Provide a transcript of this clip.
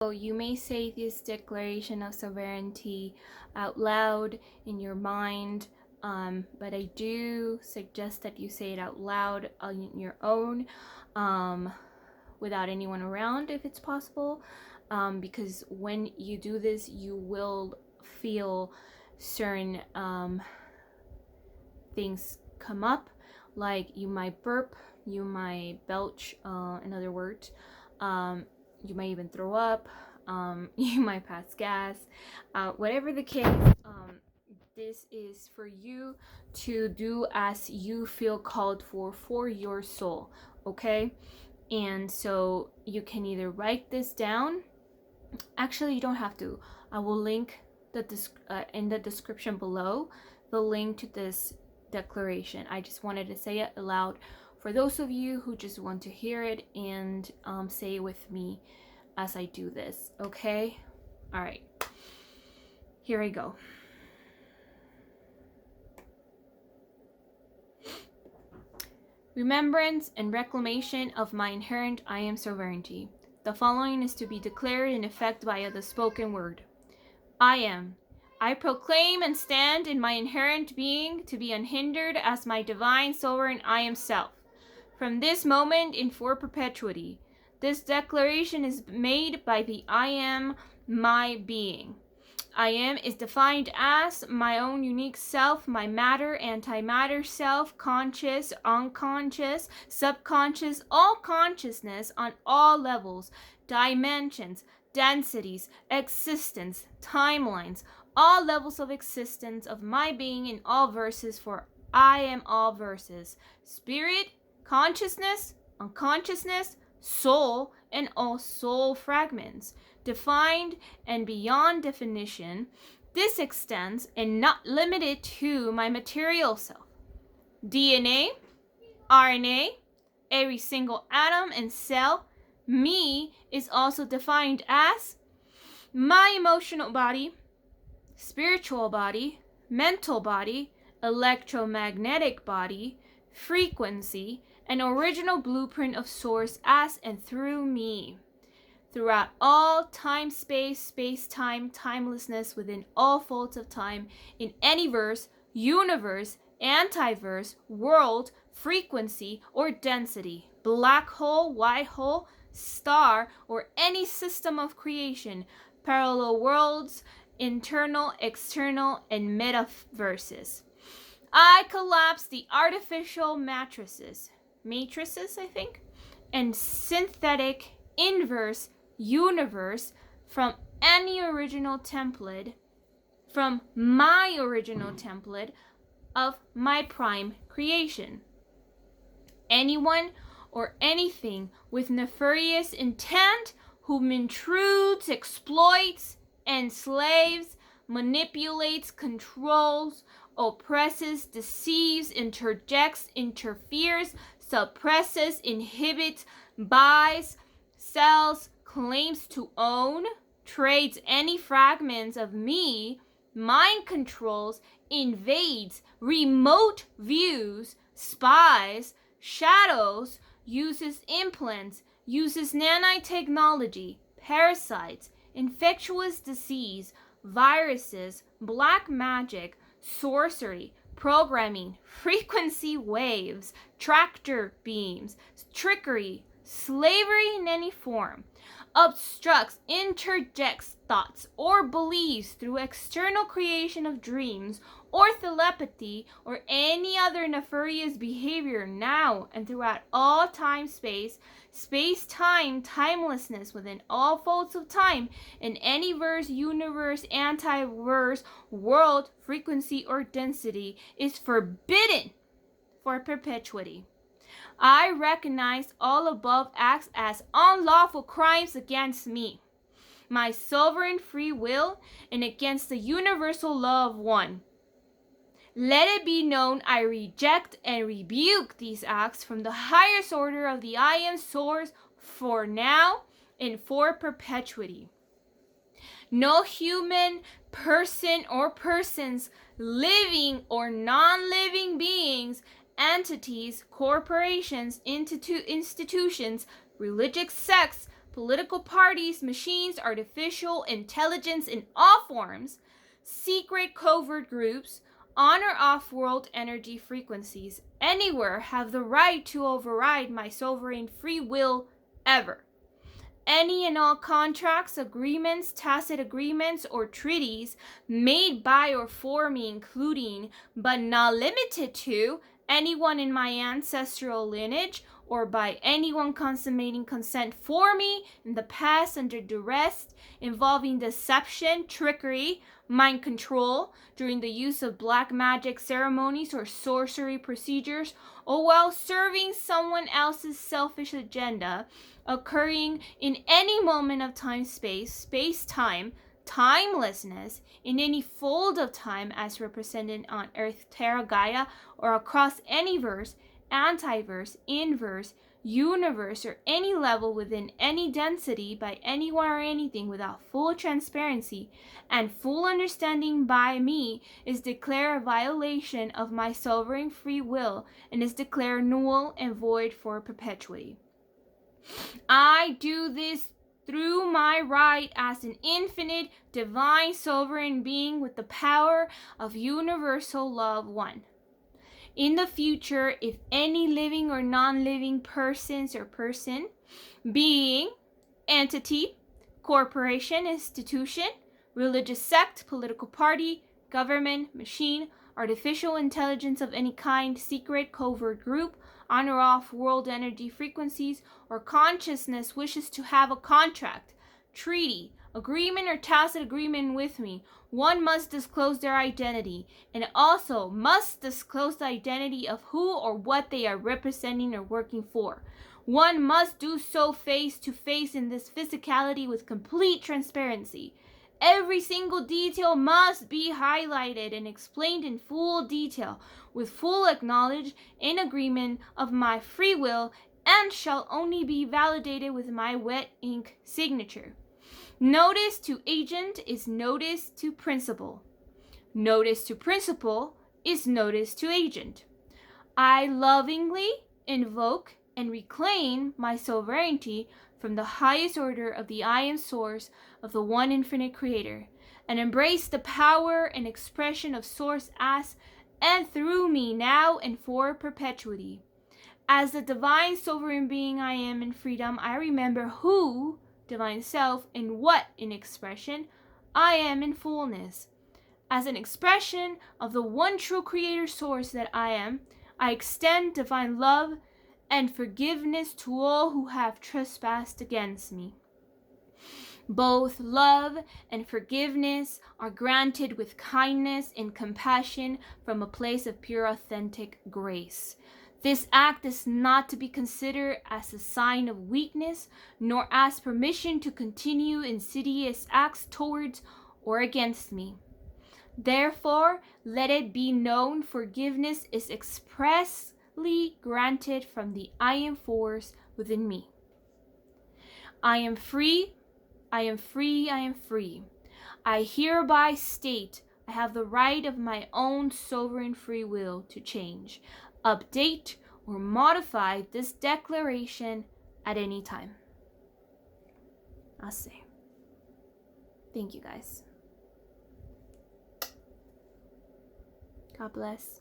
So you may say this declaration of sovereignty out loud in your mind, but I do suggest that you say it out loud on your own, without anyone around if it's possible, because when you do this, you will feel certain things come up, like you might burp, you might belch, in other words, you might even throw up, you might pass gas, whatever the case. This is for you to do as you feel called for your soul, okay? And so you can either write this down. Actually, you don't have to. I will link in the description below the link to this declaration. I just wanted to say it aloud for those of you who just want to hear it and say it with me as I do this, okay? All right, here I go. Remembrance and reclamation of my inherent I am sovereignty. The following is to be declared in effect via the spoken word. I am. I proclaim and stand in my inherent being to be unhindered as my divine sovereign I am self. From this moment and for perpetuity, this declaration is made by the I am my being. I am is defined as my own unique self, my matter, antimatter self, conscious, unconscious, subconscious, all consciousness on all levels, dimensions, densities, existence, timelines, all levels of existence of my being in all verses, for I am all verses, spirit, consciousness, unconsciousness, soul, and all soul fragments. Defined and beyond definition, this extends and not limited to my material self. DNA, RNA, every single atom and cell, me is also defined as my emotional body, spiritual body, mental body, electromagnetic body, frequency, an original blueprint of source as and through me. Throughout all time, space, time, timelessness, within all folds of time, in any verse, universe, antiverse, world, frequency, or density, black hole, white hole, star, or any system of creation, parallel worlds, internal, external, and metaverses. I collapse the artificial matrices, I think, and synthetic inverse universe from any original template, from my original template of my prime creation. Anyone or anything with nefarious intent whom intrudes, exploits, enslaves, manipulates, controls, oppresses, deceives, interjects, interferes, suppresses, inhibits, buys, sells, claims to own, trades any fragments of me, mind controls, invades, remote views, spies, shadows, uses implants, uses nanotechnology, parasites, infectious disease, viruses, black magic, sorcery, programming, frequency waves, tractor beams, trickery, slavery in any form, obstructs, interjects thoughts or beliefs through external creation of dreams or telepathy or any other nefarious behavior now and throughout all time, space, time, timelessness within all folds of time, in any verse, universe, antiverse, world, frequency, or density, is forbidden for perpetuity. I recognize all above acts as unlawful crimes against me, my sovereign free will, and against the universal law of one. Let it be known I reject and rebuke these acts from the highest order of the I Am Source for now and for perpetuity. No human, person, or persons, living or non-living beings, entities, corporations, institutions, religious sects, political parties, machines, artificial intelligence in all forms, secret covert groups, on or off-world energy frequencies, anywhere have the right to override my sovereign free will ever. Any and all contracts, agreements, tacit agreements, or treaties made by or for me, including, but not limited to, anyone in my ancestral lineage, or by anyone consummating consent for me in the past under duress, involving deception, trickery, mind control, during the use of black magic ceremonies or sorcery procedures, or while serving someone else's selfish agenda, occurring in any moment of time, space-time, timelessness, in any fold of time as represented on Earth, Terra, Gaia, or across any verse, antiverse, inverse, universe, or any level within any density by anyone or anything without full transparency and full understanding by me is declared a violation of my sovereign free will and is declared null and void for perpetuity. I do this through my right as an infinite, divine, sovereign being with the power of universal love one. In the future, if any living or non-living persons or person, being, entity, corporation, institution, religious sect, political party, government, machine, artificial intelligence of any kind, secret, covert group, on or off world energy frequencies, or consciousness wishes to have a contract, treaty, agreement, or tacit agreement with me, one must disclose their identity, and also must disclose the identity of who or what they are representing or working for. One must do so face to face in this physicality with complete transparency. Every single detail must be highlighted and explained in full detail, with full acknowledge in agreement of my free will, and shall only be validated with my wet ink signature. Notice to agent is notice to principle. Notice to principle is notice to agent. I lovingly invoke and reclaim my sovereignty from the highest order of the I am source of the one infinite creator, and embrace the power and expression of source as and through me now and for perpetuity. As the divine sovereign being I am in freedom, I remember who, divine self, and what in expression I am in fullness. As an expression of the one true creator source that I am, I extend divine love and forgiveness to all who have trespassed against me. Both love and forgiveness are granted with kindness and compassion from a place of pure authentic grace. This act is not to be considered as a sign of weakness, nor as permission to continue insidious acts towards or against me. Therefore, let it be known forgiveness is expressly granted from the I am force within me. I am free, I am free, I am free. I hereby state I have the right of my own sovereign free will to change, update, or modify this declaration at any time. I'll say. Thank you guys. God bless.